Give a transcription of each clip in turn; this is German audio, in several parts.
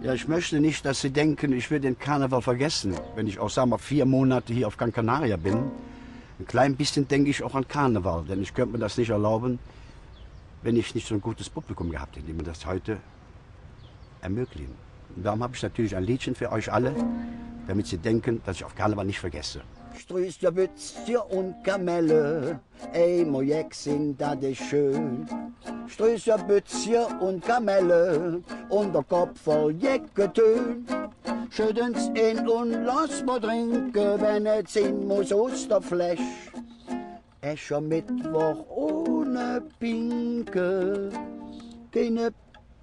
Ja, ich möchte nicht, dass Sie denken, ich will den Karneval vergessen. Wenn ich auch, sagen wir, 4 Monate hier auf Gran Canaria bin, ein klein bisschen denke ich auch an Karneval. Denn ich könnte mir das nicht erlauben, wenn ich nicht so ein gutes Publikum gehabt hätte, die mir das heute ermöglichen. Und darum habe ich natürlich ein Liedchen für euch alle, damit Sie denken, dass ich auf Karneval nicht vergesse. Strüßja, Bützja und Kamelle, ey, Mojek sind da de schön. Strüßja, Bützja und Kamelle und der Kopf voll Jecketön. Schütten's in und lass mal trinken, wenn es sein muss aus der Fläsch. Escher Mittwoch ohne Pinke, keine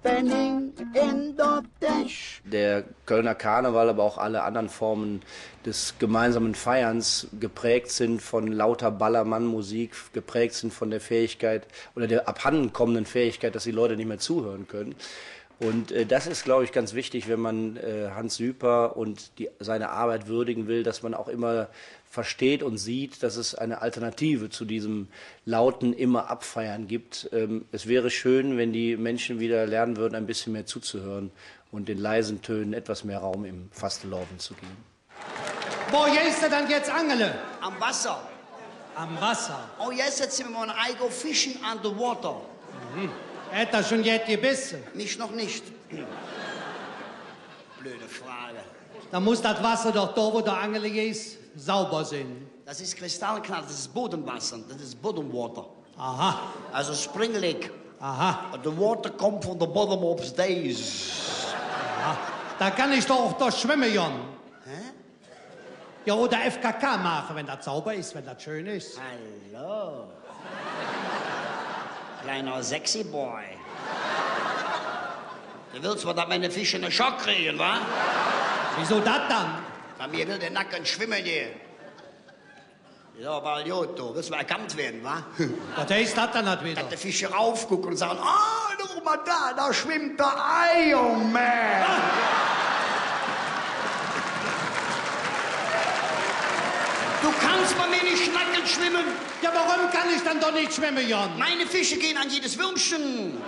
Penning in der Tasche. Der Kölner Karneval, aber auch alle anderen Formen des gemeinsamen Feierns geprägt sind von lauter Ballermann-Musik, geprägt sind von der Fähigkeit oder der abhandenkommenden Fähigkeit, dass die Leute nicht mehr zuhören können. Und das ist, glaube ich, ganz wichtig, wenn man Hans Süper und seine Arbeit würdigen will, dass man auch immer versteht und sieht, dass es eine Alternative zu diesem lauten immer Abfeiern gibt. Es wäre schön, wenn die Menschen wieder lernen würden, ein bisschen mehr zuzuhören und den leisen Tönen etwas mehr Raum im Fastelaufen zu geben. Wo ist er dann jetzt Angele? Am Wasser. Am Wasser? Oh, jetzt sind wir mal I go fishing underwater. Mhm. Hätte er schon jetzt gebissen? Mich noch nicht. Blöde Frage. Dann muss das Wasser doch da, wo der Angele ist, sauber sein. Das ist kristallklar, das ist Bodenwasser, das ist Bottomwater. Aha. Also Spring Lake. Aha. The water kommt von the bottom of the days. Aha. Da kann ich doch auch da schwimmen, Jon. Hä? Ja, oder FKK machen, wenn das sauber ist, wenn das schön ist. Hallo. Kleiner sexy Boy. Du willst mal, dass meine Fische einen Schock kriegen, wa? Wieso das dann? Bei mir will der Nacken schwimmen gehen. Ja, aber gut, du willst mal erkannt werden, wa? Was ist das dann nicht wieder? Dass die Fische raufgucken und sagen, ah, guck mal da schwimmt der Iron Man. Du kannst bei mir nicht nackend schwimmen. Ja, warum kann ich dann doch nicht schwimmen, Jon? Meine Fische gehen an jedes Würmchen.